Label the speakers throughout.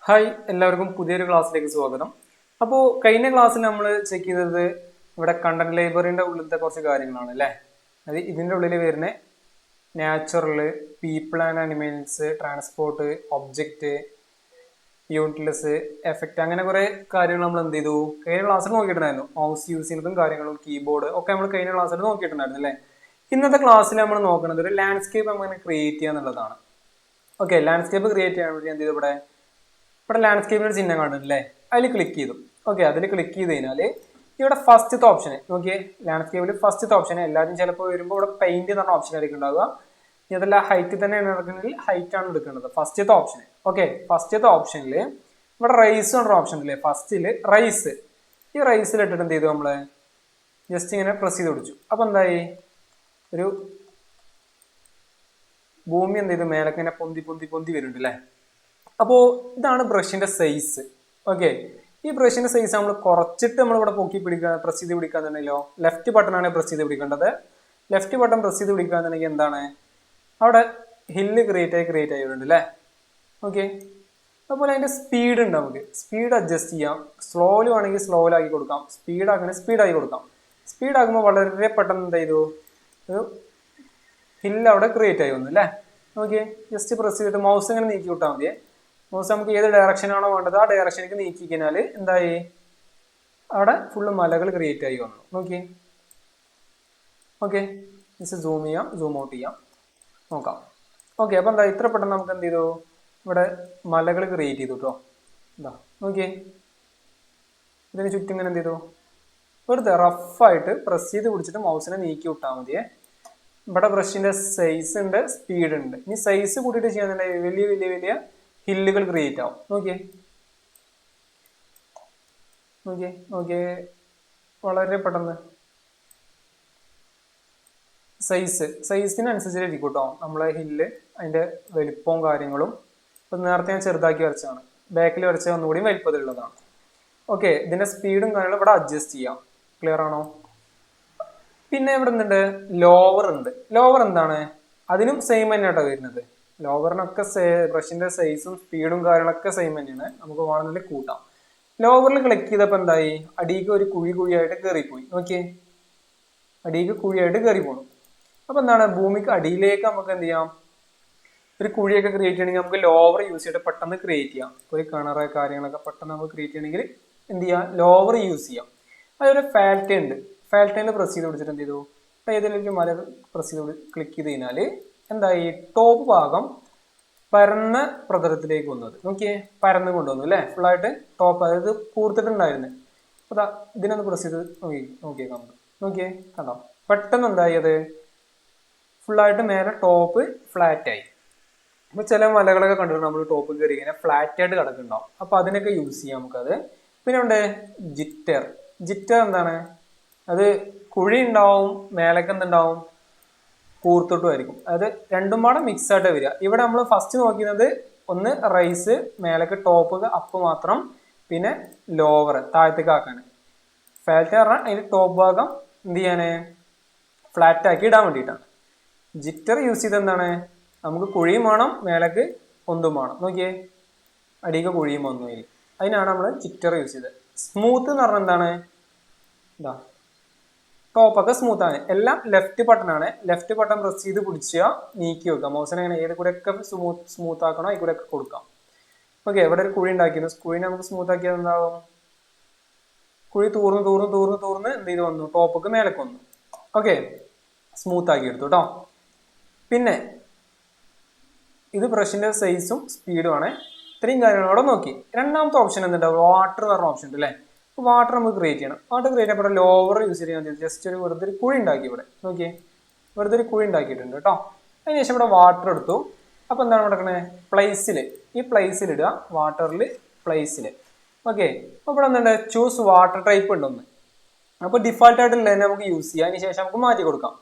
Speaker 1: Hi എല്ലാവർക്കും പുതിയൊരു ക്ലാസ്സിലേക്ക് സ്വാഗതം. അപ്പോൾ കഴിഞ്ഞ ക്ലാസ്സിൽ നമ്മൾ ചെക്ക് ചെയ്തത് ഇവിടെ കണ്ടന്റ് ലൈബ്രറിൻ്റെ ഉള്ളിലത്തെ കുറച്ച് കാര്യങ്ങളാണ് അല്ലേ. അത് ഇതിൻ്റെ ഉള്ളിൽ വരുന്ന natural, people and animals, transport, object, unitless, effect, അങ്ങനെ കുറേ കാര്യങ്ങൾ നമ്മൾ എന്ത് ചെയ്തു കഴിഞ്ഞ ക്ലാസ്സിൽ നോക്കിയിട്ടുണ്ടായിരുന്നു. മൗസ് യൂസ് ചെയ്യുന്നതും കാര്യങ്ങളും കീബോർഡ് ഒക്കെ നമ്മൾ കഴിഞ്ഞ ക്ലാസ്സിൽ നോക്കിയിട്ടുണ്ടായിരുന്നു അല്ലേ. ഇന്നത്തെ ക്ലാസ്സിൽ നമ്മൾ നോക്കുന്നത് ഒരു ലാൻഡ്സ്കേപ്പ് എങ്ങനെ ക്രിയേറ്റ് ചെയ്യുക എന്നുള്ളതാണ്. ഓക്കെ, ലാൻഡ്സ്കേപ്പ് ക്രിയേറ്റ് ചെയ്യാൻ വേണ്ടി എന്ത് ചെയ്തു, ഇവിടെ ലാൻഡ്സ്കേപ്പിന്റെ ചിഹ്നം കാണുന്നില്ലേ, അതിൽ ക്ലിക്ക് ചെയ്തു. ഓക്കെ, അതിൽ ക്ലിക്ക് ചെയ്ത് കഴിഞ്ഞാൽ ഇവിടെ ഫസ്റ്റത്തെ ഓപ്ഷന് നോക്കിയേ, ലാൻഡ്സ്കേപ്പിൽ ഫസ്റ്റത്തെ ഓപ്ഷന് എല്ലാവരും ചിലപ്പോൾ വരുമ്പോൾ ഇവിടെ പെയിന്റ് എന്ന് പറഞ്ഞ ഓപ്ഷൻ ആയിരിക്കും ഉണ്ടാവുക. ഇതല്ല ഹൈറ്റ് തന്നെയാണ് നടക്കുന്നതെങ്കിൽ ഹൈറ്റ് ആണ് എടുക്കേണ്ടത്, ഫസ്റ്റത്തെ ഓപ്ഷന്. ഓക്കെ, ഫസ്റ്റത്തെ ഓപ്ഷനിൽ ഇവിടെ റൈസ് എന്ന ഓപ്ഷൻ ഇല്ലേ, ഫസ്റ്റിൽ റൈസ്, ഈ റൈസിൽ ഇട്ടിട്ട് എന്ത് ചെയ്തു, നമ്മള് ജസ്റ്റ് ഇങ്ങനെ പ്രസ് ചെയ്ത് പിടിച്ചു. അപ്പൊ എന്തായി, ഒരു ഭൂമി എന്ത് ചെയ്തു മേലൊക്കെ ഇങ്ങനെ പൊന്തി പൊന്തി പൊന്തി വരുന്നുണ്ട് അല്ലേ. അപ്പോൾ ഇതാണ് ബ്രഷിന്റെ സൈസ്. ഓക്കെ, ഈ ബ്രഷിന്റെ സൈസ് നമ്മൾ കുറച്ചിട്ട് നമ്മൾ ഇവിടെ പൊക്കി പിടിക്കുക, പ്രസ് ചെയ്ത് പിടിക്കാന്നുണ്ടെങ്കിലോ ലെഫ്റ്റ് ബട്ടൺ ആണ് പ്രസ് ചെയ്ത് പിടിക്കേണ്ടത്. ലെഫ്റ്റ് ബട്ടൺ പ്രസ് ചെയ്ത് പിടിക്കാന്നുണ്ടെങ്കിൽ എന്താണ്, അവിടെ ഹില്ല് ക്രിയേറ്റ് ആയി വരുന്നുണ്ട് അല്ലേ. ഓക്കെ, അതുപോലെ അതിന്റെ സ്പീഡ് ഉണ്ട്, നമുക്ക് സ്പീഡ് അഡ്ജസ്റ്റ് ചെയ്യാം. സ്ലോലി ആണെങ്കിൽ സ്ലോയിൽ ആക്കി കൊടുക്കാം, സ്പീഡ് ആക്കണമെങ്കിൽ സ്പീഡ് ആക്കി കൊടുക്കാം. സ്പീഡ് ആക്കുമ്പോൾ വളരെ പെട്ടെന്ന് എന്ത് ചെയ്തു, ഒരു ഹില്ല് അവിടെ ക്രിയേറ്റ് ആയി വന്നു അല്ലേ. ഓക്കെ, ജസ്റ്റ് പ്രസ് ചെയ്തിട്ട് മൗസ് ഇങ്ങനെ നീക്കി വിട്ടാൽ മതിയേ. മൗസ് നമുക്ക് ഏത് ഡയറക്ഷനാണോ വേണ്ടത് ആ ഡയറക്ഷനിലേക്ക് നീക്കി കഴിഞ്ഞാൽ എന്തായി, അവിടെ ഫുള്ള് മലകൾ ക്രിയേറ്റ് ആയി വന്നു. നോക്കിയേ. ഓക്കെ, ജസ്റ്റ് സൂം ചെയ്യാം, സൂം ഔട്ട് ചെയ്യാം, നോക്കാം. ഓക്കെ, അപ്പം എന്താ ഇത്ര പെട്ടെന്ന് നമുക്ക് എന്ത് ചെയ്തു, ഇവിടെ മലകൾ ക്രിയേറ്റ് ചെയ്തു കേട്ടോ. എന്താ നോക്കിയേ, ഇതിന് ചുറ്റും ഇങ്ങനെ എന്ത് ചെയ്തു, വെറുതെ റഫായിട്ട് പ്രസ് ചെയ്ത് പിടിച്ചിട്ട് മൗസിനെ നീക്കി വിട്ടാൽ മതിയേ. ഇവിടെ ബ്രഷിന്റെ സൈസ് ഉണ്ട്, സ്പീഡ് ഉണ്ട്. ഇനി സൈസ് കൂട്ടിയിട്ട് ചെയ്യാന്നുണ്ടെങ്കിൽ വലിയ വലിയ വലിയ ഹില്ലുകൾ ക്രിയേറ്റ് ആവും. നോക്കിയേ നോക്കിയേ നോക്കിയേ, വളരെ പെട്ടെന്ന് സൈസിനനുസരിച്ചിരിക്കും കേട്ടോ നമ്മളെ ഹില്ല്, അതിന്റെ വലിപ്പവും കാര്യങ്ങളും. ഇപ്പൊ നേരത്തെ ഞാൻ ചെറുതാക്കി വരച്ചാണ്, ബാക്കിൽ വരച്ച ഒന്നുകൂടി വലിപ്പത്തിലുള്ളതാണ്. ഓക്കെ, ഇതിന്റെ സ്പീഡും കാര്യങ്ങളും ഇവിടെ അഡ്ജസ്റ്റ് ചെയ്യാം. ക്ലിയർ ആണോ? പിന്നെ ഇവിടെ എന്തുണ്ട്, ലോവർ ഉണ്ട്. ലോവർ എന്താണ്, അതിനും സെയിം തന്നെയാട്ടോ വരുന്നത്. ലോവറിനൊക്കെ ബ്രഷിന്റെ സൈസും സ്പീഡും കാര്യങ്ങളൊക്കെ സെയിം തന്നെയാണ്, നമുക്ക് വേണമെങ്കിൽ കൂട്ടാം. ലോവറിൽ ക്ലിക്ക് ചെയ്തപ്പോൾ എന്തായി, അടിയിക്ക് ഒരു കുഴിയായിട്ട് കയറിപ്പോയി. നോക്കിയേ, അടിയിക്ക് കുഴിയായിട്ട് കയറി പോകണം. അപ്പൊ എന്താണ്, ഭൂമിക്ക് അടിയിലേക്ക് നമുക്ക് എന്ത് ചെയ്യാം, ഒരു കുഴിയൊക്കെ ക്രിയേറ്റ് ചെയ്യണമെങ്കിൽ നമുക്ക് ലോവർ യൂസ് ചെയ്തിട്ട് പെട്ടെന്ന് ക്രിയേറ്റ് ചെയ്യാം. ഒരു കിണറ് കാര്യങ്ങളൊക്കെ പെട്ടെന്ന് നമുക്ക് ക്രിയേറ്റ് ചെയ്യണമെങ്കിൽ എന്ത് ചെയ്യാം, ലോവർ യൂസ് ചെയ്യാം. അതൊരു ഫാൽറ്റ ഉണ്ട്, ഫാൽറ്റയിൽ പ്രസ് ചെയ്ത് പിടിച്ചിട്ട് എന്ത് ചെയ്തു, ഏതെങ്കിലും മല പ്രസ് ചെയ്ത് ക്ലിക്ക് ചെയ്ത് കഴിഞ്ഞാൽ എന്തായി, ടോപ്പ് ഭാഗം പരന്ന പ്രതലത്തിലേക്ക് വന്നത്. നോക്കിയേ, പരന്ന് കൊണ്ടുവന്നു അല്ലേ, ഫുള്ളായിട്ട് ടോപ്പ്, അതായത് കൂർത്തിട്ടുണ്ടായിരുന്നു. അതാ ഇതിനൊന്ന് പ്രസ് ചെയ്ത് നോക്കിയേ കാണുന്നു. നോക്കിയേ കണ്ടോ, പെട്ടെന്ന് എന്തായി, അത് ഫുള്ളായിട്ട് മേലെ ടോപ്പ് ഫ്ലാറ്റ് ആയി. അപ്പൊ ചില മലകളൊക്കെ കണ്ടിട്ട് നമ്മൾ ടോപ്പ് കയറി ഇങ്ങനെ ഫ്ലാറ്റ് ആയിട്ട് കിടക്കുന്നുണ്ടാവും, അപ്പൊ അതിനൊക്കെ യൂസ് ചെയ്യാം നമുക്കത്. പിന്നെ ഉണ്ട് ജിറ്റർ. ജിറ്റർ എന്താണ്, അത് കുഴി ഉണ്ടാവും, മേലക്ക് എന്തുണ്ടാവും, കൂർത്തിട്ടുമായിരിക്കും. അത് രണ്ടും പാടെ മിക്സ് ആയിട്ട് വരിക. ഇവിടെ നമ്മൾ ഫസ്റ്റ് നോക്കുന്നത് ഒന്ന് റൈസ്, മേലക്ക് ടോപ്പ് അപ്പ് മാത്രം, പിന്നെ ലോവർ താഴത്തേക്ക് ആക്കാണ്. ഫ്ലാറ്റ് പറഞ്ഞാൽ അതിന്റെ ടോപ്പ് ഭാഗം എന്ത് ചെയ്യാന്, ഫ്ലാറ്റ് ആക്കി ഇടാൻ വേണ്ടിയിട്ടാണ്. ജിറ്റർ യൂസ് ചെയ്ത് എന്താണ്, നമുക്ക് കുഴിയും വേണം മേലക്ക് പൊന്തും വേണം. നോക്കിയേ, അടിയിക്ക് കുഴിയും വന്നു, അതിനാണ് നമ്മൾ ജിറ്റർ യൂസ് ചെയ്തത്. സ്മൂത്ത് എന്ന് പറഞ്ഞാൽ എന്താണ്, ഇതാ ടോപ്പൊക്കെ സ്മൂത്ത് ആണ്. എല്ലാം ലെഫ്റ്റ് ബട്ടൺ ആണ്, ലെഫ്റ്റ് ബട്ടൺ പ്രസ് ചെയ്ത് പിടിക്കുക, നീക്കി വെക്കുക. മൗസിനെ അങ്ങനെ ഏത് കൂടെ ഒക്കെ സ്മൂത്ത് ആക്കണോ ഈ കൂടെ ഒക്കെ കൊടുക്കാം. ഓക്കെ, ഇവിടെ ഒരു കുഴി ഉണ്ടാക്കിയിരുന്നു, കുഴിനെ നമുക്ക് സ്മൂത്ത് ആക്കിയത് എന്താവും, കുഴി തൂർന്ന് എന്ത് ചെയ്ത് വന്നു, ടോപ്പൊക്കെ മേലേക്ക് വന്നു. ഓക്കെ, സ്മൂത്ത് ആക്കി എടുത്തു കേട്ടോ. പിന്നെ ഇത് ബ്രഷിന്റെ സൈസും സ്പീഡും ആണ്. ഇത്രയും കാര്യങ്ങളോടെ നോക്കി. രണ്ടാമത്തെ ഓപ്ഷൻ എന്തുണ്ടാവും, വാട്ടർ എന്ന് പറഞ്ഞ ഓപ്ഷൻ ഉണ്ട് അല്ലേ. അപ്പോൾ വാട്ടർ നമുക്ക് ക്രിയേറ്റ് ചെയ്യണം. വാട്ടർ ക്രിയേറ്റ് ചെയ്യപ്പോൾ ലോവർ യൂസ് ചെയ്യാൻ ജസ്റ്റ് ഒരു വെറുതെ ഒരു കുഴി ഉണ്ടാക്കി ഇവിടെ. നോക്കിയേ, വെറുതെ ഒരു കുഴി ഉണ്ടാക്കിയിട്ടുണ്ട് കേട്ടോ. അതിനുശേഷം ഇവിടെ വാട്ടർ എടുത്തു. അപ്പോൾ എന്താണ് നടക്കണേ, പ്ലേസിൽ, ഈ പ്ലേസിൽ ഇടുക, വാട്ടറിൽ പ്ലേസിൽ. ഓക്കെ, അപ്പോൾ ഇവിടെ എന്തുണ്ട്, ചൂസ് വാട്ടർ ടൈപ്പ് ഉണ്ടൊന്ന്. അപ്പോൾ ഡിഫോൾട്ട് ആയിട്ടുള്ള തന്നെ നമുക്ക് യൂസ് ചെയ്യാം. അതിന് ശേഷം നമുക്ക് മാറ്റി കൊടുക്കാം.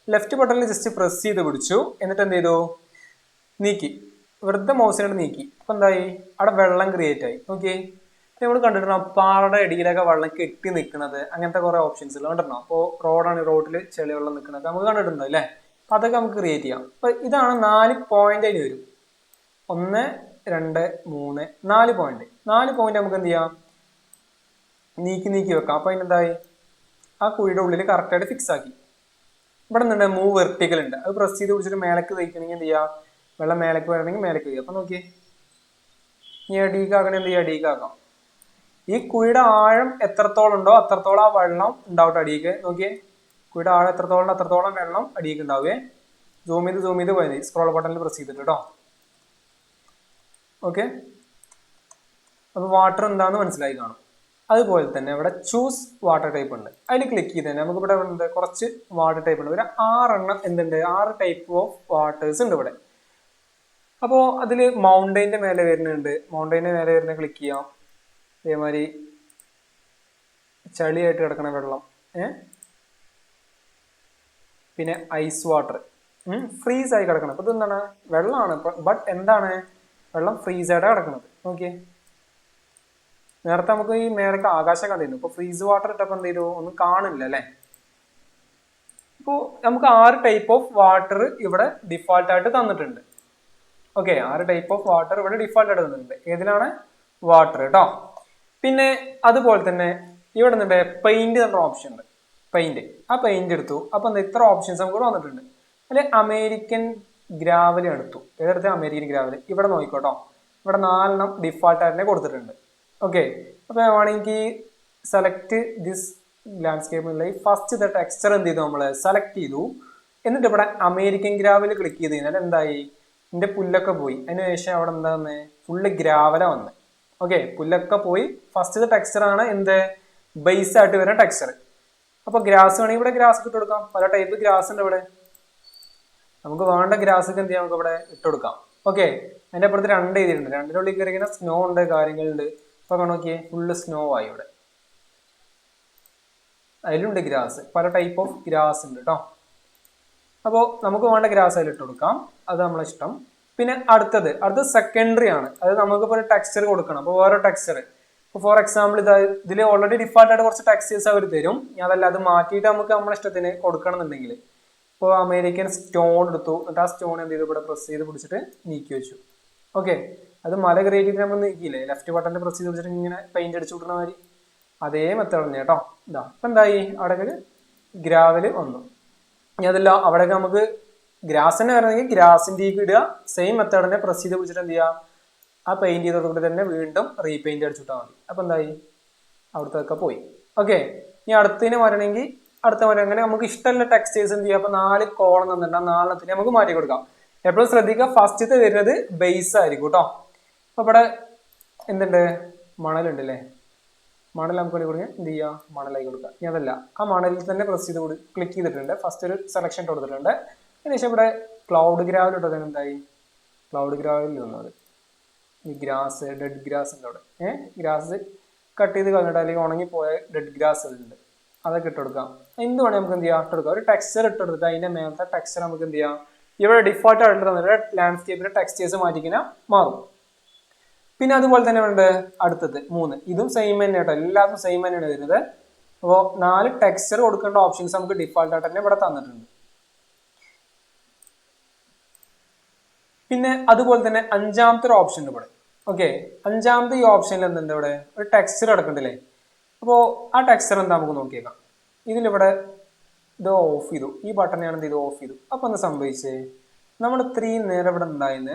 Speaker 1: ലെഫ്റ്റ് ബട്ടണിൽ ജസ്റ്റ് പ്രസ് ചെയ്ത് പിടിച്ചു, എന്നിട്ട് എന്ത് ചെയ്തു, നീക്കി, വെറുതെ മൗസിനോട് നീക്കി. അപ്പൊ എന്തായി, അവിടെ വെള്ളം ക്രിയേറ്റ് ആയി. നോക്കിയേ, നമ്മൾ കണ്ടിട്ടുണ്ടോ പാറയുടെ ഇടയിലൊക്കെ വെള്ളം കെട്ടി നിൽക്കുന്നത്, അങ്ങനത്തെ കുറെ ഓപ്ഷൻസ് കണ്ടിട്ടുണ്ടോ. അപ്പോൾ റോഡാണ്, റോഡിൽ ചെളി വെള്ളം നിൽക്കുന്നത് നമുക്ക് കണ്ടിട്ടുണ്ടോ അല്ലേ. അപ്പൊ അതൊക്കെ നമുക്ക് ക്രിയേറ്റ് ചെയ്യാം. അപ്പൊ ഇതാണ് 4 പോയിന്റ് അതിന് വരും. 1 2 3 4 പോയിന്റ് നമുക്ക് എന്ത് ചെയ്യാം, നീക്കി വെക്കാം. അപ്പൊ അതിനെന്തായി, ആ കുഴിയുടെ ഉള്ളിൽ കറക്റ്റായിട്ട് ഫിക്സ് ആക്കി. ഇവിടെ നിന്നുണ്ട് മൂവ് വെർട്ടിക്കൽ ഉണ്ട്, അത് പ്രസ് ചെയ്ത് പിടിച്ചിട്ട് മേലേക്ക് വയ്ക്കണമെങ്കിൽ എന്ത് ചെയ്യാം, വെള്ളം മേലേക്ക് വരണമെങ്കിൽ മേലേക്ക് വയ്ക്കുക. അപ്പൊ നോക്കിയേ, ഇനി ഡീക്കാക്കണേ എന്ത് ചെയ്യുക, ഡീക്കാക്കാം. ഈ കുഴിയുടെ ആഴം എത്രത്തോളം ഉണ്ടോ അത്രത്തോളം ആ വെള്ളം ഉണ്ടാവട്ടെ അടിയിക്ക്. നോക്കിയേ, കുഴിയുടെ ആഴം എത്രത്തോളം അത്രത്തോളം വെള്ളം അടിയിക്ക് ഉണ്ടാവേ. സൂം ചെയ്ത് പോയത് സ്ക്രോൾ ബട്ടണിൽ പ്രസ് ചെയ്തിട്ട് കേട്ടോ. ഓക്കെ, അപ്പൊ വാട്ടർ എന്താന്ന് മനസ്സിലായി കാണും. അതുപോലെ തന്നെ ഇവിടെ ചൂസ് വാട്ടർ ടൈപ്പ് ഉണ്ട്, അതിൽ ക്ലിക്ക് ചെയ്ത് തന്നെ നമുക്ക് ഇവിടെ ഉണ്ട് കുറച്ച് വാട്ടർ ടൈപ്പ് ഉണ്ട്. ഒരു 6 എണ്ണം എന്തുണ്ട്, 6 ടൈപ്പ് ഓഫ് വാട്ടേഴ്സ് ഉണ്ട് ഇവിടെ. അപ്പോൾ അതിൽ മൗണ്ടൈൻ്റെ മേലെ വരുന്നുണ്ട്, മൗണ്ടൈൻ്റെ മേലെ വരുന്ന ക്ലിക്ക് ചെയ്യാം. അതേമാതിരി ചളിയായിട്ട് കിടക്കണ വെള്ളം, പിന്നെ ഐസ് വാട്ടർ ഫ്രീസ് ആയി കിടക്കണം. അപ്പൊ ഇതെന്താണ്, വെള്ളമാണ് ബട്ട് എന്താണ്, വെള്ളം ഫ്രീസ് ആയിട്ടാണ് കിടക്കുന്നത്. നോക്കിയേ, നേരത്തെ നമുക്ക് ഈ മേലേക്ക് ആകാശം കണ്ടിരുന്നു, ഇപ്പൊ ഫ്രീസ് വാട്ടർ ഇട്ടപ്പോൾ എന്ത് ചെയ്തു, ഒന്നും കാണില്ല അല്ലെ. ഇപ്പോൾ നമുക്ക് 6 ടൈപ്പ് ഓഫ് വാട്ടർ ഇവിടെ ഡിഫോൾട്ട് ആയിട്ട് തന്നിട്ടുണ്ട്. ഓക്കെ, 6 ടൈപ്പ് ഓഫ് വാട്ടർ ഇവിടെ ഡിഫോൾട്ട് ആയിട്ട് തന്നിട്ടുണ്ട്. ഏതിലാണ്, വാട്ടർ കേട്ടോ. പിന്നെ അതുപോലെ തന്നെ ഇവിടെ നിന്നുണ്ട് പെയിന്റ് എന്ന ഓപ്ഷൻ ഉണ്ട്, പെയിന്റ്. ആ പെയിന്റ് എടുത്തു. അപ്പൊ എന്താ, ഇത്ര ഓപ്ഷൻസ് നമുക്ക് വന്നിട്ടുണ്ട്. അതിൽ അമേരിക്കൻ ഗ്രാവൽ എടുത്തു. ഏതെടുത്ത്, അമേരിക്കൻ ഗ്രാവൽ. ഇവിടെ നോക്കിക്കോട്ടോ, ഇവിടെ 4 എണ്ണം ഡിഫോൾട്ട് ആയിട്ട് കൊടുത്തിട്ടുണ്ട്. ഓക്കെ, അപ്പൊ വേണമെങ്കിൽ select this landscape first texture എന്ത് ചെയ്തു, നമ്മൾ സെലക്ട് ചെയ്തു. എന്നിട്ട് ഇവിടെ അമേരിക്കൻ ഗ്രാവൽ ക്ലിക്ക് ചെയ്ത് കഴിഞ്ഞാൽ എന്തായി, എന്റെ പുല്ലൊക്കെ പോയി. അതിന് ശേഷം അവിടെ എന്താന്ന്, ഫുള്ള് ഗ്രാവല വന്ന്. ഓക്കെ, പുല്ലൊക്കെ പോയി. ഫസ്റ്റ് ടെക്സ്ചർ ആണ് എന്ത്, ബേസ് ആയിട്ട് വരുന്ന ടെക്സ്ചർ. അപ്പൊ ഗ്രാസ് വേണമെങ്കിൽ ഇവിടെ ഗ്രാസ് ഇട്ട് കൊടുക്കാം. പല ടൈപ്പ് ഗ്രാസ് ഉണ്ട് ഇവിടെ. നമുക്ക് വേണ്ട ഗ്രാസ് എന്ത് ചെയ്യാം, നമുക്ക് ഇവിടെ ഇട്ട് കൊടുക്കാം. ഓക്കെ, അതിന്റെ അപ്പുറത്ത് 2 എഴുതിയിട്ടുണ്ട്. 2-ന്റെ കയറി ഇങ്ങനെ സ്നോ ഉണ്ട്, കാര്യങ്ങളുണ്ട്. അപ്പൊ നോക്കിയേ, ഫുള്ള് സ്നോ ആയി ഇവിടെ. അതിലുണ്ട് ഗ്രാസ്, പല ടൈപ്പ് ഓഫ് ഗ്രാസ് ഉണ്ട് കേട്ടോ. അപ്പോൾ നമുക്ക് വേണ്ട ഗ്രാസ് അതിൽ ഇട്ട് കൊടുക്കാം, അത് നമ്മളെ ഇഷ്ടം. പിന്നെ അടുത്തത് സെക്കൻഡറി ആണ്. അത് നമുക്കിപ്പോൾ ഒരു ടെക്സ്ചർ കൊടുക്കണം. അപ്പോൾ വേറെ ടെക്സ്ചർ, ഇപ്പോൾ ഫോർ എക്സാമ്പിൾ ഇതിൽ ഓൾറെഡി ഡിഫോൾട്ട് ആയിട്ട് കുറച്ച് ടെക്സ്റ്റേഴ്സ് അവർ തരും. ഞാൻ അതല്ല, അത് മാറ്റിയിട്ട് നമുക്ക് നമ്മുടെ ഇഷ്ടത്തിന് കൊടുക്കണം എന്നുണ്ടെങ്കിൽ, ഇപ്പോൾ അമേരിക്കൻ സ്റ്റോൺ എടുത്തു. എന്നിട്ട് ആ സ്റ്റോൺ എന്ത് ചെയ്തു, ഇവിടെ പ്രസ് ചെയ്ത് പിടിച്ചിട്ട് നീക്കി വെച്ചു. ഓക്കെ, അത് മല ക്രിയേറ്റ് നമ്മൾ നീക്കിയില്ലേ, ലെഫ്റ്റ് ബട്ടണിൽ പ്രസ് ചെയ്ത് പിടിച്ചിട്ട് ഇങ്ങനെ പെയിന്റ് അടിച്ചു വിട്ടുന്ന മാതിരി അതേ മെത്തേഡ് തന്നെ കേട്ടോ. ഇതാ ഇപ്പം എന്തായി, അവിടെ ഗ്രാവൽ വന്നു. ഇനി അതല്ല, അവിടെയൊക്കെ നമുക്ക് ഗ്രാസ് തന്നെ വരണമെങ്കിൽ ഗ്രാസിൻ്റെ ഇടുക. സെയിം മെത്തേഡ് തന്നെ പ്രസ് ചെയ്ത് പിടിച്ചിട്ട് എന്ത് ചെയ്യുക, ആ പെയിന്റ് ചെയ്തതോടുകൂടി തന്നെ വീണ്ടും റീപെയിന്റ് അടിച്ചിട്ടാൽ മതി. അപ്പൊ എന്തായി, അവിടുത്തെ പോയി. ഓക്കെ, ഇനി അടുത്തതിന് വരണമെങ്കിൽ അങ്ങനെ നമുക്ക് ഇഷ്ടമുള്ള ടെക്സ്റ്റേഴ്സ് എന്ത് ചെയ്യാം. അപ്പൊ 4 കോളം തന്നിട്ടുണ്ട്, 4 നമുക്ക് മാറ്റി കൊടുക്കാം. എപ്പോഴും ശ്രദ്ധിക്കുക, ഫസ്റ്റത്തെ വരുന്നത് ബേസ് ആയിരിക്കും കേട്ടോ. അപ്പൊ ഇവിടെ എന്തുണ്ട്, മണലുണ്ട് അല്ലേ. മണൽ നമുക്ക് വേണ്ടി കൊടുക്കുക, എന്ത് ചെയ്യുക, മണലായി കൊടുക്കുക. ഇനി അതല്ല, ആ മണലിൽ തന്നെ പ്രസ് ചെയ്ത് ക്ലിക്ക് ചെയ്തിട്ടുണ്ട്. ഫസ്റ്റ് ഒരു സെലക്ഷൻ കൊടുത്തിട്ടുണ്ട്. അതിനുശേഷം ഇവിടെ ക്ലൗഡ് ഗ്രാവൽ ഇട്ടത് എന്തായി, ക്ലൗഡ് ഗ്രാവലിൽ വന്നത് ഈ ഗ്രാസ്, ഡെഡ് ഗ്രാസ് ഉണ്ട് അവിടെ. ഗ്രാസ് കട്ട് ചെയ്ത് കളഞ്ഞിട്ട് അല്ലെങ്കിൽ ഉണങ്ങിപ്പോയ ഡെഡ് ഗ്രാസ് ഉണ്ട്, അതൊക്കെ ഇട്ട് കൊടുക്കാം. എന്ത് വേണമെങ്കിൽ നമുക്ക് എന്ത് ചെയ്യാം, ഇട്ട് കൊടുക്കാം. ഒരു ടെക്സ്ചർ ഇട്ട് കൊടുത്തിട്ട് അതിന്റെ മേലത്തെ ടെക്സ്ചർ നമുക്ക് എന്ത് ചെയ്യാം, ഇവിടെ ഡിഫോൾട്ട് ആയിട്ട് തന്നിട്ട് ലാൻഡ്സ്കേപ്പിന്റെ ടെക്സ്റ്റേഴ്സ് മാറ്റിക്കിനാൽ മാറും. പിന്നെ അതുപോലെ തന്നെ ഉണ്ട് അടുത്തത് 3. ഇതും സെയിം തന്നെ കേട്ടോ, എല്ലാതും സെയിം തന്നെയാണ് വരുന്നത്. അപ്പോൾ 4 ടെക്സ്ചർ കൊടുക്കേണ്ട ഓപ്ഷൻസ് നമുക്ക് ഡിഫോൾട്ട് ആയിട്ട് തന്നെ ഇവിടെ തന്നിട്ടുണ്ട്. പിന്നെ അതുപോലെ തന്നെ 5ാമത്തെ ഒരു ഓപ്ഷൻ ഉണ്ട് ഇവിടെ. ഓക്കെ, 5ാമത്തെ ഈ ഓപ്ഷനിൽ എന്തുണ്ട്, ഇവിടെ ഒരു ടെക്സ്ചർ കിടക്കണ്ടല്ലേ. അപ്പോൾ ആ ടെക്സ്ചർ എന്താ നമുക്ക് നോക്കിയേക്കാം. ഇതിലിവിടെ ഇത് ഓഫ് ചെയ്തു, ഈ ബട്ടൺ ഇത് ഓഫ് ചെയ്തു. അപ്പൊ എന്താ സംഭവിച്ചേ, നമ്മുടെ 3 നേരം ഇവിടെ ഉണ്ടായിരുന്ന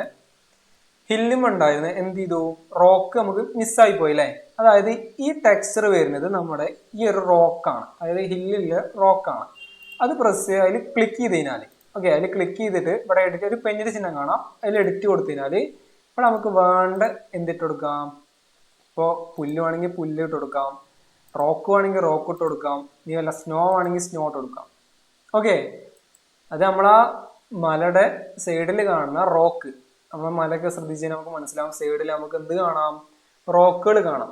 Speaker 1: ഹില്ലും ഉണ്ടായിരുന്ന എന്ത് ചെയ്തു, റോക്ക് നമുക്ക് മിസ്സായി പോയി അല്ലേ. അതായത് ഈ ടെക്സ്ചർ വരുന്നത് നമ്മുടെ ഈ ഒരു റോക്കാണ്, അതായത് ഹില്ലിലെ റോക്കാണ്. അത് പ്രസ് അതിൽ ക്ലിക്ക് ചെയ്ത് കഴിഞ്ഞാൽ, ഓക്കെ, അതിൽ ക്ലിക്ക് ചെയ്തിട്ട് ഇവിടെ എഡിറ്റ് ഒരു പെന്നിന്റെ ചിഹ്നം കാണാം, അതിൽ എഡിറ്റ് കൊടുത്തു കഴിഞ്ഞാൽ ഇവിടെ നമുക്ക് വേണ്ട എന്തിട്ട് കൊടുക്കാം. ഇപ്പോൾ പുല്ല് വേണമെങ്കിൽ പുല്ല് ഇട്ട് കൊടുക്കാം, റോക്ക് വേണമെങ്കിൽ റോക്ക് ഇട്ട് കൊടുക്കാം, ഇനി വല്ല സ്നോ ആണെങ്കിൽ സ്നോ ഇട്ട് കൊടുക്കാം. ഓക്കെ, അത് നമ്മളാ മലയുടെ സൈഡിൽ കാണുന്ന റോക്ക്, നമ്മൾ മലയൊക്കെ ശ്രദ്ധിച്ചാൽ നമുക്ക് മനസ്സിലാവും, സൈഡിൽ നമുക്ക് എന്ത് കാണാം, റോക്കുകൾ കാണാം.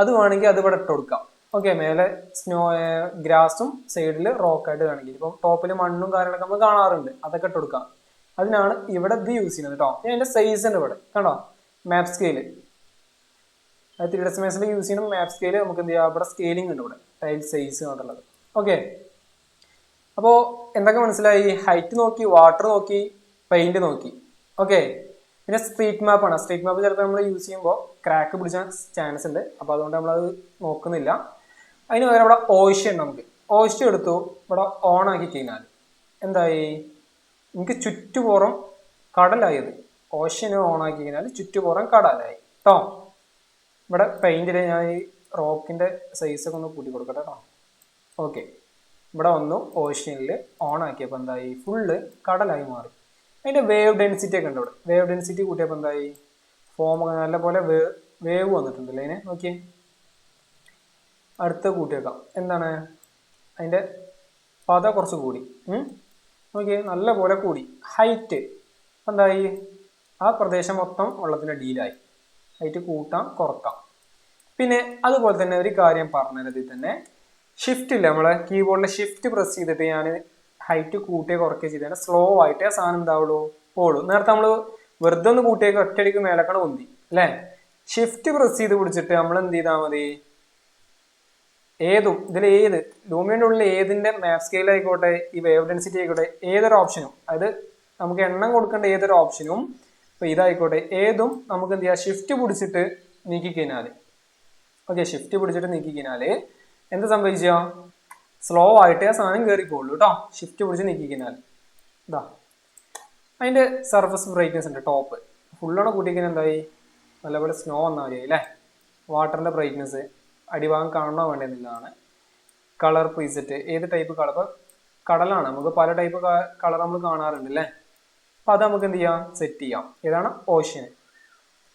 Speaker 1: അത് വേണമെങ്കിൽ അത് ഇവിടെ ഇട്ട് കൊടുക്കാം. ഓക്കെ, മേലെ സ്നോ ഗ്രാസും സൈഡിൽ റോക്കായിട്ട് കാണിക്കും. ഇപ്പം ടോപ്പിൽ മണ്ണും കാര്യങ്ങളൊക്കെ നമ്മൾ കാണാറുണ്ട്, അതൊക്കെ ഇട്ട് കൊടുക്കാം. അതിനാണ് ഇവിടെ ഇത് യൂസ് ചെയ്യുന്നത് കേട്ടോ. അതിന്റെ സൈസ് ഉണ്ട് ഇവിടെ കണ്ടോ, മാപ്പ് സ്കെയില്. അത് 3D സ്പേസിൽ യൂസ് ചെയ്യുന്ന മാപ്പ് സ്കെയില് നമുക്ക് എന്ത് ചെയ്യാം, ഇവിടെ സ്കെയിലിംഗ് ഉണ്ട് ഇവിടെ, ടൈൽ സൈസ് കൊണ്ടുള്ളത്. ഓക്കെ, അപ്പോൾ എന്തൊക്കെ മനസ്സിലായി, ഹൈറ്റ് നോക്കി, വാട്ടർ നോക്കി, പെയിന്റ് നോക്കി. ഓക്കെ, പിന്നെ സ്ട്രീറ്റ് മാപ്പാണ്. സ്ട്രീറ്റ് മാപ്പ് ചിലപ്പോൾ നമ്മൾ യൂസ് ചെയ്യുമ്പോൾ ക്രാക്ക് പിടിച്ചാൻ ചാൻസ് ഉണ്ട്. അപ്പോൾ അതുകൊണ്ട് നമ്മളത് നോക്കുന്നില്ല. അതിന് പകരം ഇവിടെ ഓയിഷൻ നമുക്ക് ഓയിഷൻ എടുത്തു ഇവിടെ ഓൺ ആക്കി കഴിഞ്ഞാൽ എന്തായി, എനിക്ക് ചുറ്റുപുറം കടലായത്. ഓഷ്യന് ഓൺ ആക്കി കഴിഞ്ഞാൽ ചുറ്റുപുറം കടലായി കേട്ടോ. ഇവിടെ പെയിന്റിൽ ഞാൻ ഈ റോക്കിന്റെ സൈസൊക്കെ ഒന്ന് കൂട്ടി കൊടുക്കട്ടെ കേട്ടോ. ഓക്കെ, ഇവിടെ വന്നു ഓഷ്യനിൽ ഓൺ ആക്കിയപ്പോൾ എന്തായി, ഫുള്ള് കടലായി മാറി. അതിന്റെ വേവ് ഡെൻസിറ്റി ഒക്കെ ഉണ്ട്. ഇവിടെ വേവ് ഡെൻസിറ്റി കൂട്ടിയപ്പോൾ എന്തായി, ഫോം നല്ല പോലെ വേവ് വന്നിട്ടുണ്ടല്ലേ അതിനെ. നോക്കിയേ, അടുത്ത് കൂട്ടിയേക്കാം. എന്താണ് അതിന്റെ പത കുറച്ച് കൂടി. നോക്കിയേ, നല്ല പോലെ കൂടി. ഹൈറ്റ് എന്തായി, ആ പ്രദേശം മൊത്തം വെള്ളത്തിന്റെ ഡീലായി. ഹൈറ്റ് കൂട്ടാം കുറക്കാം. പിന്നെ അതുപോലെ തന്നെ ഒരു കാര്യം പറഞ്ഞതിൽ തന്നെ ഷിഫ്റ്റ് ഇല്ല, നമ്മളെ കീബോർഡിലെ ഷിഫ്റ്റ് പ്രസ് ചെയ്തിട്ട് ഞാൻ ഹൈറ്റ് കൂട്ടിയോ കുറയ്ക്കുകയോ ചെയ്താൽ സ്ലോ ആയിട്ട് ആ സാധനം എന്താവുള്ളൂ, പോളൂ. നേരത്തെ നമ്മൾ വെറുതെ ഒന്ന് കൂട്ടിയൊക്കെ ഒറ്റയടിക്ക് മേലക്കണ പൊന്തി അല്ലേ. ഷിഫ്റ്റ് പ്രസ് ചെയ്ത് പിടിച്ചിട്ട് നമ്മൾ എന്ത് ചെയ്താൽ മതി, ഏതും ഇതിൽ ലൂമിയുടെ ഉള്ളിൽ ഏതിന്റെ മാപ്പ് സ്കെയിൽ ആയിക്കോട്ടെ ഈ വേവ് ഡെൻസിറ്റി ആയിക്കോട്ടെ ഏതൊരു ഓപ്ഷനും, അതായത് നമുക്ക് എണ്ണം കൊടുക്കേണ്ട ഏതൊരു ഓപ്ഷനും ഇപ്പൊ ഇതായിക്കോട്ടെ ഏതും നമുക്ക് എന്ത് ചെയ്യാം, ഷിഫ്റ്റ് പിടിച്ചിട്ട് നീക്കി കഴിഞ്ഞാൽ, ഓക്കെ, ഷിഫ്റ്റ് പിടിച്ചിട്ട് നീക്കി കഴിഞ്ഞാൽ എന്ത് സംഭവിച്ചാ, സ്ലോ ആയിട്ട് ആ സാധനം കയറിപ്പോളൂ കേട്ടോ. ഷിഫ്റ്റ് പിടിച്ച് നീക്കി കഴിഞ്ഞാൽ ഇതാ അതിന്റെ സർഫസ് ബ്രൈറ്റ്നസ് ഉണ്ട്. ടോപ്പ് ഫുള്ളോടെ കൂട്ടിക്കഴിഞ്ഞാൽ എന്തായി, നല്ലപോലെ സ്നോ വന്നാൽ മതി അല്ലേ. വാട്ടറിന്റെ ബ്രൈറ്റ്നസ് അടിഭാഗം കാണണോ വേണ്ടെന്നുള്ളതാണ്. കളർ പ്രീസെറ്റ് ഏത് ടൈപ്പ് കളർ, ഇപ്പൊ കടലാണ്, നമുക്ക് പല ടൈപ്പ് കളർ നമ്മൾ കാണാറുണ്ട് അല്ലേ. അപ്പൊ അത് നമുക്ക് എന്ത് ചെയ്യാം, സെറ്റ് ചെയ്യാം. ഏതാണ്, ഓഷ്യൻ.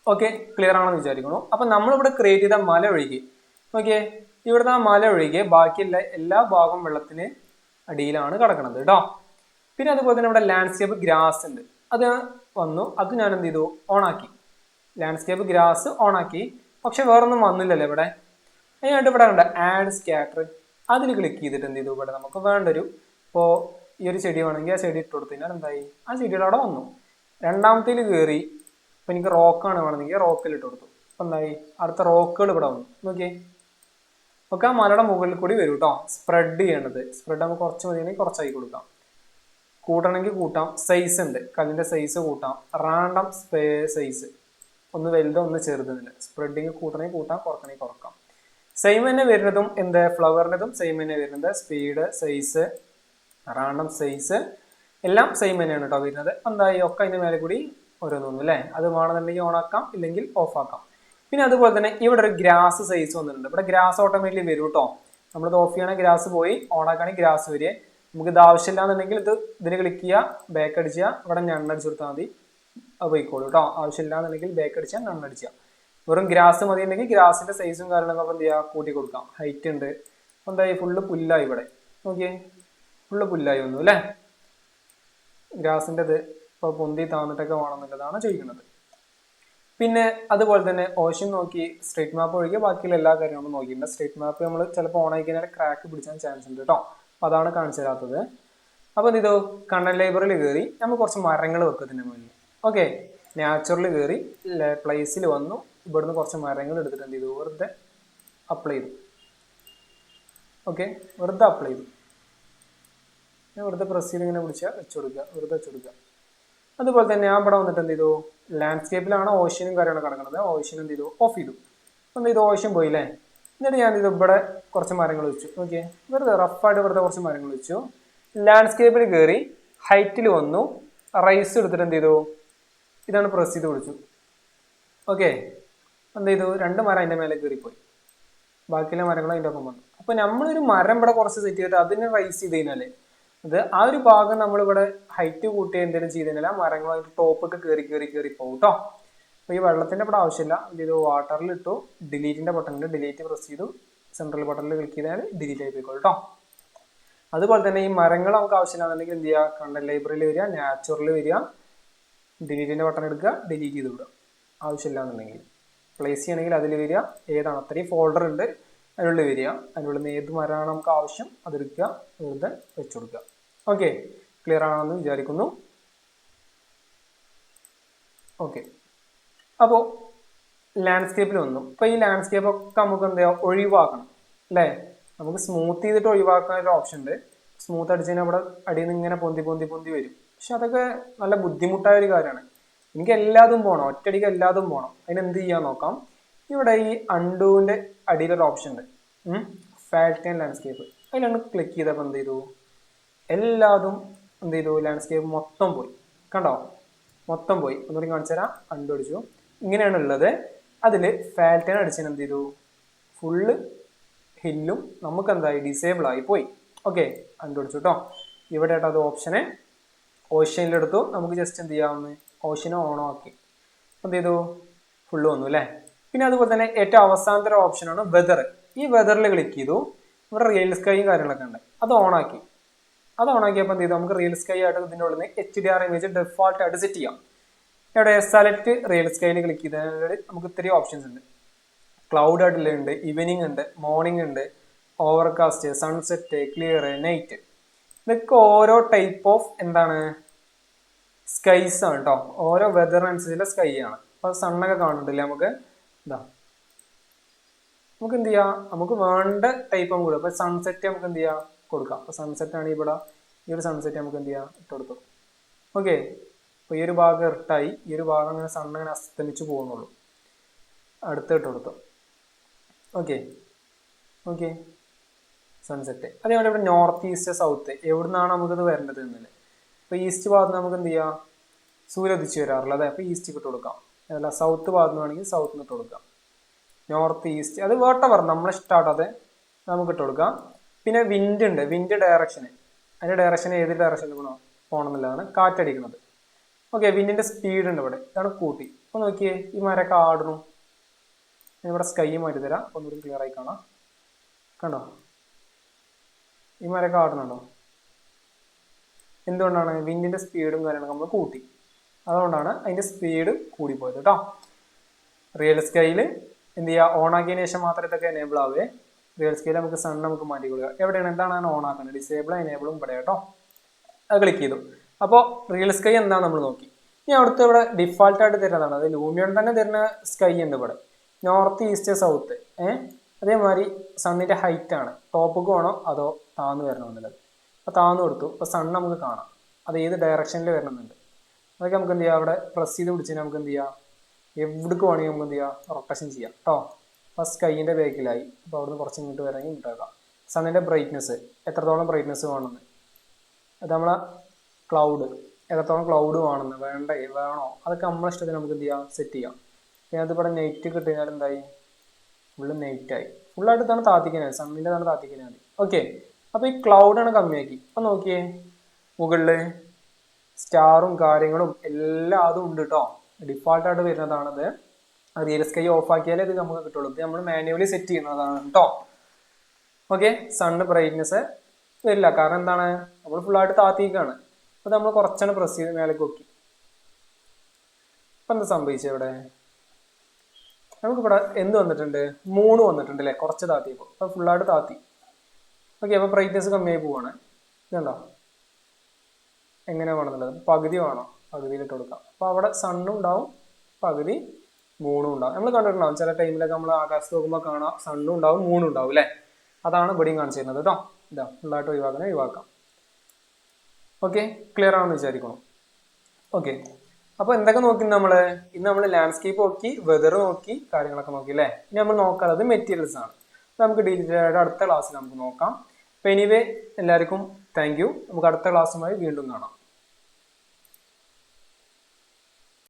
Speaker 1: ഓക്കെ, ക്ലിയർ ആണെന്ന് വിചാരിക്കുന്നു. അപ്പൊ നമ്മളിവിടെ ക്രിയേറ്റ് ചെയ്ത മല ഒഴികെ, ഓക്കെ, ഇവിടുത്തെ ആ മല ഒഴികെ ബാക്കിയുള്ള എല്ലാ ഭാഗവും വെള്ളത്തിന് അടിയിലാണ് കിടക്കുന്നത് കേട്ടോ. പിന്നെ അതുപോലെ തന്നെ ഇവിടെ ലാൻഡ്സ്കേപ്പ് ഗ്രാസ് ഉണ്ട്, അത് വന്നു. അത് ഞാൻ എന്ത് ചെയ്തു, ഓണാക്കി. ലാൻഡ്സ്കേപ്പ് ഗ്രാസ് ഓണാക്കി. പക്ഷെ വേറൊന്നും വന്നില്ലല്ലോ ഇവിടെ. അതിനായിട്ട് ഇവിടെ ഉണ്ട് ആഡ് സ്കാറ്റർ, അതിൽ ക്ലിക്ക് ചെയ്തിട്ട് എന്ത് ചെയ്തു, ഇവിടെ നമുക്ക് വേണ്ടൊരു, ഇപ്പോൾ ഈ ഒരു ചെടി വേണമെങ്കിൽ ആ ചെടി ഇട്ട് കൊടുത്തു കഴിഞ്ഞാൽ എന്തായി, ആ ചെടിയുടെ അവിടെ വന്നു. രണ്ടാമത്തേൽ കയറി ഇപ്പൊ എനിക്ക് റോക്കാണ് വേണമെങ്കിൽ റോക്കിൽ ഇട്ട് കൊടുത്തു. അപ്പൊ എന്തായി, അടുത്ത റോക്കുകൾ ഇവിടെ വന്നു. നോക്കിയേ, ഒക്കെ ആ മലയുടെ മുകളിൽ കൂടി വരും കേട്ടോ. സ്പ്രെഡ് ചെയ്യേണ്ടത്, സ്പ്രെഡ് നമുക്ക് കുറച്ച് മതിയാണെങ്കിൽ കുറച്ചായി കൊടുക്കാം. കൂട്ടണമെങ്കിൽ കൂട്ടാം. സൈസ് ഉണ്ട്, കല്ലിന്റെ സൈസ് കൂട്ടാം. റാൻഡം സൈസ്, ഒന്ന് വലുതോ ഒന്ന് ചെറുതെന്നില്ല. സ്പ്രെഡിങ് കൂട്ടണമെങ്കിൽ കൂട്ടാം, കുറക്കണമെങ്കിൽ കുറക്കാം. സെയിം തന്നെ വരുന്നതും എന്ത്, ഫ്ലവറിനതും സെയിം തന്നെ വരുന്നത്. സ്പീഡ്, സൈസ്, റാൻഡം സൈസ് എല്ലാം സെയിം തന്നെയാണ് കേട്ടോ വരുന്നത്. എന്തായി, ഒക്കെ അതിന്റെ മേലെ കൂടി ഓരോന്നൊന്നും അല്ലേ. അത് വേണമെന്നുണ്ടെങ്കിൽ ഓൺ ആക്കാം, ഇല്ലെങ്കിൽ ഓഫ് ആക്കാം. പിന്നെ അതുപോലെ തന്നെ ഇവിടെ ഒരു ഗ്രാസ് സൈസ് വന്നിട്ടുണ്ട്. ഇവിടെ ഗ്രാസ് ഓട്ടോമാറ്റിക്കലി വരും കേട്ടോ. നമ്മളിത് ഓഫ് ചെയ്യണമെങ്കിൽ ഗ്രാസ് പോയി, ഓൺ ആക്കുകയാണെങ്കിൽ ഗ്രാസ് വരിക. നമുക്ക് ഇത് ആവശ്യമില്ല എന്നുണ്ടെങ്കിൽ ഇതിന് ക്ലിക്ക് ചെയ്യുക, ബാക്ക് അടിക്കുക, ഇവിടെ ഞണ്ണടിച്ചു കൊടുത്താൽ മതി, അത് പോയിക്കോളൂ കേട്ടോ. ആവശ്യമില്ല എന്നുണ്ടെങ്കിൽ ബാക്ക് അടിച്ചാൽ ഞണ്ണടിച്ചാൽ. വെറും ഗ്രാസ് മതി ഉണ്ടെങ്കിൽ ഗ്രാസിന്റെ സൈസും കാര്യങ്ങളൊക്കെ എന്ത് ചെയ്യുക, കൂട്ടി കൊടുക്കാം. ഹൈറ്റ് ഉണ്ട്. എന്തായി, ഫുള്ള് പുല്ലായി ഇവിടെ. നോക്കിയേ, ഫുള്ള് പുല്ലായി വന്നു അല്ലേ. ഗ്രാസിന്റെ ഇത് ഇപ്പൊ പൊന്തി താന്നിട്ടൊക്കെ വേണമെന്നുള്ളതാണ് ചോദിക്കുന്നത്. പിന്നെ അതുപോലെ തന്നെ ഓഷ്യൻ നോക്കി, സ്ട്രീറ്റ് മാപ്പ് ഒഴികെ ബാക്കിയുള്ള എല്ലാ കാര്യങ്ങളും നോക്കിയിട്ടുണ്ട്. സ്ട്രീറ്റ് മാപ്പ് നമ്മൾ ചിലപ്പോൾ ഓൺ ആയി കഴിഞ്ഞാൽ ക്രാക്ക് പിടിച്ചാൻ ചാൻസ് ഉണ്ട് കേട്ടോ. അപ്പൊ അതാണ് കാണിച്ചു തരാത്തത്. അപ്പൊ എന്ത് ചെയ്തു, കണ്ടന്റ് ലൈബ്രറിയിൽ കയറി നമ്മൾ കുറച്ച് മരങ്ങൾ വെക്കുന്നതിന് മുന്നിൽ, ഓക്കെ, നാച്ചുറൽ കയറി പ്ലേസിൽ വന്നു. ഇവിടുന്ന് കുറച്ച് മരങ്ങൾ എടുത്തിട്ട് എന്ത് ചെയ്തു, വെറുതെ അപ്ലൈ ചെയ്തു. ഓക്കെ, വെറുതെ അപ്ലൈ ചെയ്തു. വെറുതെ പ്രസ് ചെയ്ത് ഇങ്ങനെ പിടിച്ചാൽ വെച്ചു കൊടുക്കുക, വെറുതെ വെച്ചു കൊടുക്കുക. അതുപോലെ തന്നെ ഞാൻ ഇവിടെ വന്നിട്ട് എന്ത് ചെയ്തു, ലാൻഡ്സ്കേപ്പിലാണ് ഓഷ്യനും കാര്യങ്ങളൊക്കെ കിടക്കുന്നത്. ഓഷ്യൻ എന്ത് ചെയ്തു, ഓഫ് ചെയ്തു. എന്ത് ചെയ്തു, ഓഷ്യൻ പോയില്ലേ. എന്നിട്ട് ഞാൻ ഇത് ഇവിടെ കുറച്ച് മരങ്ങൾ വെച്ചു. ഓക്കെ, വെറുതെ റഫായിട്ട് വെറുതെ കുറച്ച് മരങ്ങൾ വെച്ചു. ലാൻഡ്സ്കേപ്പിൽ കയറി ഹൈറ്റിൽ വന്നു, റൈസ് എടുത്തിട്ട് എന്ത് ചെയ്തു, ഇതാണ് പ്രസ് ചെയ്ത് പിടിച്ചു. ഓക്കെ, എന്ത് ചെയ്തു, രണ്ട് മരം അതിൻ്റെ മേലെ കയറിപ്പോയി. ബാക്കിയുള്ള മരങ്ങൾ അതിൻ്റെ ഒപ്പം വന്നു. അപ്പൊ നമ്മളൊരു മരം ഇവിടെ കുറച്ച് സെറ്റ് ചെയ്തിട്ട് അതിനെ റൈസ് ചെയ്ത് കഴിഞ്ഞാല് അത് ആ ഒരു ഭാഗം നമ്മളിവിടെ ഹൈറ്റ് കൂട്ടി എന്തെങ്കിലും ചെയ്ത് കഴിഞ്ഞാൽ ആ മരങ്ങളായിട്ട് ടോപ്പൊക്കെ കയറി കയറി കയറി പോകും കേട്ടോ. അപ്പൊ ഈ വെള്ളത്തിന്റെ ഇവിടെ ആവശ്യമില്ല. എന്ത് ചെയ്തു, വാട്ടറിൽ ഇട്ടു, ഡിലീറ്റിന്റെ ബട്ടണിൽ ഡിലീറ്റ് പ്രസ് ചെയ്തു, സെൻട്രൽ ബട്ടണിൽ ക്ലിക്ക് ചെയ്താൽ ഡിലീറ്റ് ആയി പോയിക്കോളൂ കേട്ടോ. അതുപോലെ തന്നെ ഈ മരങ്ങൾ നമുക്ക് ആവശ്യമില്ലാന്നുണ്ടെങ്കിൽ എന്ത് ചെയ്യുക, കണ്ടന്റ് ലൈബ്രറിയിൽ വരിക, നാച്ചുറൽ വരിക, ഡിലീറ്റിന്റെ ബട്ടൺ എടുക്കുക, ഡിലീറ്റ് ചെയ്ത് വിടുക. ആവശ്യമില്ല എന്നുണ്ടെങ്കിൽ പ്ലേസ് ചെയ്യണമെങ്കിൽ അതിൽ വരിക, ഏതാണ് അത്രയും ഫോൾഡർ ഉണ്ട് അതിനുള്ളിൽ വരിക, അതിനുള്ളിൽ നിന്ന് ഏത് മരമാണ് നമുക്ക് ആവശ്യം അതെടുക്കുക, വെറുതെ വെച്ചു കൊടുക്കുക. ഓക്കെ, ക്ലിയർ ആണെന്ന് വിചാരിക്കുന്നു. ഓക്കെ, അപ്പോൾ ലാൻഡ്സ്കേപ്പിൽ വന്നു. ഇപ്പൊ ഈ ലാൻഡ്സ്കേപ്പ് ഒക്കെ നമുക്ക് എന്താ ഒഴിവാക്കണം അല്ലേ. നമുക്ക് സ്മൂത്ത് ചെയ്തിട്ട് ഒഴിവാക്കാൻ ഒരു ഓപ്ഷൻ ഉണ്ട്. സ്മൂത്ത് അടിച്ച് കഴിഞ്ഞാൽ അവിടെ അടിയിൽ നിന്ന് ഇങ്ങനെ പൊന്തി പൊന്തി പൊന്തി വരും. പക്ഷെ അതൊക്കെ നല്ല ബുദ്ധിമുട്ടായ ഒരു കാര്യമാണ്. എനിക്ക് എല്ലാതും പോകണം, ഒറ്റയടിക്ക് എല്ലാതും പോകണം. അതിനെന്ത് ചെയ്യാൻ നോക്കാം. ഇവിടെ ഈ അൺഡുവിൻ്റെ അടിയിലൊരു ഓപ്ഷൻ ഉണ്ട്, ഫാൽറ്റൈൻ ലാൻഡ്സ്കേപ്പ്. അതിലൊന്ന് ക്ലിക്ക് ചെയ്തപ്പോൾ എന്ത് ചെയ്തു, എല്ലാതും എന്ത് ചെയ്തു, ലാൻഡ്സ്കേപ്പ് മൊത്തം പോയി. കണ്ടോ, മൊത്തം പോയി. ഒന്നുകൂടി കാണിച്ചു തരാം. അൺഡു അടിച്ചു, ഇങ്ങനെയാണ് ഉള്ളത്. അതിൽ ഫാൽറ്റൈൻ അടിച്ചതിന് എന്ത് ചെയ്തു, ഫുള്ള് ഹില്ലും നമുക്ക് എന്തായി, ഡിസേബിൾ ആയി പോയി. ഓക്കെ, അൺഡു അടിച്ചു കേട്ടോ. ഇവിടെ ആയിട്ട് അത് ഓപ്ഷനെ ഓഷ്യനിലെടുത്തു. നമുക്ക് ജസ്റ്റ് എന്ത് ചെയ്യാവുന്ന, ഓഷ്യനെ ഓണോ ആക്കി എന്ത് ചെയ്തു, ഫുള്ള് വന്നു അല്ലേ. പിന്നെ അതുപോലെ തന്നെ ഏറ്റവും അവസാനത്തെ ഒരു ഓപ്ഷനാണ് വെതർ. ഈ വെതറിൽ ക്ലിക്ക് ചെയ്തു. ഇവിടെ റിയൽ സ്കൈയും കാര്യങ്ങളൊക്കെ ഉണ്ട്, അത് ഓണാക്കി. അത് ഓണാക്കിയപ്പോൾ എന്ത് ചെയ്തു, നമുക്ക് റിയൽ സ്കൈ ആയിട്ട് ഇതിൻ്റെ ഉള്ളിൽ നിന്ന് HDR ഇമേജ് ഡെഫോൾട്ട് ആയിട്ട് സെറ്റ് ചെയ്യാം. ഇവിടെ സെലക്ട് റിയൽ സ്കൈയിൽ ക്ലിക്ക് ചെയ്തതിൽ നമുക്ക് ഇത്തിരി ഓപ്ഷൻസ് ഉണ്ട്. ക്ലൗഡ് ആയിട്ടുള്ള ഈവനിങ് ഉണ്ട്, മോർണിംഗ് ഉണ്ട്, ഓവർകാസ്റ്റ്, സൺസെറ്റ്, ക്ലിയർ, നൈറ്റ്. ഇതൊക്കെ ഓരോ ടൈപ്പ് ഓഫ് എന്താണ്, സ്കൈസ് ആണ് കേട്ടോ. ഓരോ വെതറിനനുസരിച്ചുള്ള സ്കൈ ആണ്. അപ്പൊ സണ്ണൊക്കെ കാണുന്നുണ്ടല്ലേ നമുക്ക്. ഇതാ നമുക്ക് എന്ത് ചെയ്യാം, നമുക്ക് വേണ്ട ടൈപ്പ് നമുക്ക് കൊടുക്കാം. അപ്പൊ സൺസെറ്റ് നമുക്ക് എന്ത് ചെയ്യാം, കൊടുക്കാം. അപ്പൊ സൺസെറ്റ് ആണ് ഇവിടെ, ഈ ഒരു സൺസെറ്റ് നമുക്ക് എന്ത് ചെയ്യാം, ഇട്ട് കൊടുത്തു. ഓക്കെ, അപ്പൊ ഈ ഒരു ഭാഗം ഇരട്ടായി, ഈ ഒരു ഭാഗം അങ്ങനെ സണ്ണ് അങ്ങനെ അസ്തമിച്ച് പോകുന്നുള്ളൂ. അടുത്ത് ഇട്ട് കൊടുത്തു. Okay okay, sunset. അതേപോലെ ഇവിടെ നോർത്ത് ഈസ്റ്റ് സൗത്ത് എവിടെ നിന്നാണ് നമുക്കിത് വരേണ്ടത് എന്നല്ലേ. അപ്പോൾ ഈസ്റ്റ് ഭാഗത്ത് നമുക്ക് എന്ത് ചെയ്യാം, സൂര്യ ഉദിച്ച് വരാറുള്ളത്. അപ്പോൾ ഈസ്റ്റ് ഇട്ട് കൊടുക്കാം. അതല്ല സൗത്ത് ഭാഗത്ത് വേണമെങ്കിൽ സൗത്ത് ഇട്ട് കൊടുക്കാം. നോർത്ത് ഈസ്റ്റ് അത് വേട്ടവർ നമ്മൾ ഇഷ്ടമാട്ടോ, അത് നമുക്ക് ഇട്ട് കൊടുക്കാം. പിന്നെ വിൻഡ് ഉണ്ട്, വിൻഡ് ഡയറക്ഷന്, അതിൻ്റെ ഡയറക്ഷൻ ഏത് ഡയറക്ഷനിൽ പോകണമെന്നുള്ളതാണ് കാറ്റടിക്കുന്നത്. ഓക്കെ, വിൻഡിൻ്റെ സ്പീഡ് ഉണ്ട് ഇവിടെ, ഇതാണ് കൂട്ടി. അപ്പോൾ നോക്കിയേ, ഈ മരമൊക്കെ ആടുന്നു. ഇവിടെ സ്കൈ മാറ്റി തരാം, ഒന്നുകൂടി ക്ലിയർ ആയി കാണാം. കണ്ടോ, ഈ മരമൊക്കെ ആടുന്നുണ്ടോ? എന്തുകൊണ്ടാണ്, വിൻഡിൻ്റെ സ്പീഡും കാര്യങ്ങളൊക്കെ നമ്മൾ കൂട്ടി, അതുകൊണ്ടാണ് അതിൻ്റെ സ്പീഡ് കൂടിപ്പോയത് കേട്ടോ. റിയൽ സ്കൈയിൽ എന്ത് ചെയ്യുക, ഓൺ ആക്കിയതിന് ശേഷം മാത്രമേ ഇതൊക്കെ എനേബിൾ ആവേ. റിയൽ സ്കൈയിൽ നമുക്ക് സൺ നമുക്ക് മാറ്റി കൊടുക്കുക. എവിടെയാണ്, എന്താണ് ഓൺ ആക്കുന്നത്, ഡിസേബിളും എനേബിളും ഇവിടെ കേട്ടോ. അത് ക്ലിക്ക് ചെയ്തു. അപ്പോൾ റിയൽ സ്കൈ എന്താണ് നമ്മൾ നോക്കി. ഇനി അവിടുത്തെ ഇവിടെ ഡിഫാൾട്ടായിട്ട് തരുന്നതാണ്, അത് ലൂമിയോൺ തന്നെ തരുന്ന സ്കൈ ഉണ്ട് ഇവിടെ. നോർത്ത് ഈസ്റ്റ് സൗത്ത്, അതേമാതിരി സണ്ണിൻ്റെ ഹൈറ്റ് ആണ്, ടോപ്പിക്ക് വേണോ അതോ താന്ന് വരണമെന്നുള്ളത്. അപ്പോൾ താന്ന് കൊടുത്തു. അപ്പോൾ സൺ നമുക്ക് കാണാം, അത് ഏത് ഡയറക്ഷനിൽ വരണമെന്നുണ്ട്. അതൊക്കെ നമുക്ക് എന്ത് ചെയ്യാം, അവിടെ പ്രസ് ചെയ്ത് പിടിച്ചാൽ നമുക്ക് എന്ത് ചെയ്യാം, എവിടേക്ക് വേണമെങ്കിൽ നമുക്ക് എന്ത് ചെയ്യാം, റൊട്ടേഷൻ ചെയ്യാം കേട്ടോ. അപ്പോൾ സ്കൈൻ്റെ ബേക്കിലായി. അപ്പോൾ അവിടുന്ന് കുറച്ച് ഇങ്ങോട്ട് വരണമെങ്കിൽ ഇങ്ങോട്ടേക്കാം. സണ്ണിൻ്റെ ബ്രൈറ്റ്നസ് എത്രത്തോളം ബ്രൈറ്റ്നസ് വേണമെന്ന്, അത് നമ്മളെ ക്ലൗഡ് എത്രത്തോളം ക്ലൗഡ് വേണമെന്ന്, വേണോ അതൊക്കെ നമ്മളെ ഇഷ്ടത്തിന് നമുക്ക് എന്ത് ചെയ്യാം, സെറ്റ് ചെയ്യാം. അതിനകത്ത് ഇവിടെ നെറ്റ് കിട്ടിയാൽ എന്തായി, ഫുള്ള് നെറ്റായി. ഫുള്ളായിട്ട് ഇതാണ് താത്തിക്കുന്നത്, സണ്ണിൻ്റെ താണ് താത്തിക്കുന്നത് മതി. ഓക്കെ, അപ്പോൾ ഈ ക്ലൗഡാണ് കമ്മിയാക്കി. അപ്പം നോക്കിയേ, മുകളിൽ സ്റ്റാറും കാര്യങ്ങളും എല്ലാം അതും ഉണ്ട് കേട്ടോ. ഡിഫാൾട്ടായിട്ട് വരുന്നതാണത്. റിയൽ സ്കൈ ഓഫ് ആക്കിയാലേ ഇത് നമുക്ക് കിട്ടുള്ളൂ. ഇത് നമ്മൾ മാനുവലി സെറ്റ് ചെയ്യുന്നതാണ് കേട്ടോ. ഓക്കെ, സണ്ണ് ബ്രൈറ്റ്നസ് വരില്ല, കാരണം എന്താണ്, നമ്മൾ ഫുള്ളായിട്ട് താത്തിക്കാണ്. അപ്പോൾ നമ്മൾ കുറച്ചാണ് പ്രസ് ചെയ്ത് മേലേക്ക് നോക്കി. അപ്പം എന്താ സംഭവിച്ചത്, ഇവിടെ നമുക്കിവിടെ എന്ത് വന്നിട്ടുണ്ട്, 3 വന്നിട്ടുണ്ട് അല്ലേ, കുറച്ച് താത്തിയപ്പോൾ. അപ്പോൾ ഫുള്ളായിട്ട് താത്തി. ഓക്കെ, അപ്പോൾ ബ്രൈറ്റ്നസ് കമ്മിയായി പോവാണ്. ഇതുണ്ടോ എങ്ങനെ വേണമെന്നുള്ളത്, പകുതി വേണോ പകുതിയിലിട്ട് കൊടുക്കാം. അപ്പോൾ അവിടെ സണ്ണും ഉണ്ടാവും, പകുതി മൂണും ഉണ്ടാവും. നമ്മൾ കണ്ടിട്ടുണ്ടാവും ചില ടൈമിലൊക്കെ നമ്മൾ ആകാശത്ത് നോക്കുമ്പോൾ കാണാം, സണ്ണും ഉണ്ടാവും മൂണും ഉണ്ടാവും അല്ലേ. അതാണ് ഇവിടെയും കാണിച്ചു തരുന്നത് കേട്ടോ. ഇതാ ഫുള്ളായിട്ട് ഒഴിവാക്കാം. ഓക്കെ, ക്ലിയർ ആണെന്ന് വിചാരിക്കണം. ഓക്കെ, അപ്പോൾ എന്തൊക്കെ നോക്കി ഇന്ന് നമ്മൾ ലാൻഡ്സ്കേപ്പ് നോക്കി, വെതർ നോക്കി, കാര്യങ്ങളൊക്കെ നോക്കി അല്ലേ. ഇനി നമ്മൾ നോക്കാനുള്ളത് മെറ്റീരിയൽസ് ആണ്. നമുക്ക് ഡീറ്റെയിൽ ആയിട്ട് അടുത്ത ക്ലാസ്സിൽ നമുക്ക് നോക്കാം. അപ്പോൾ എനിവേ എല്ലാവർക്കും താങ്ക് യു. നമുക്ക് അടുത്ത ക്ലാസ്സുമായി വീണ്ടും കാണാം.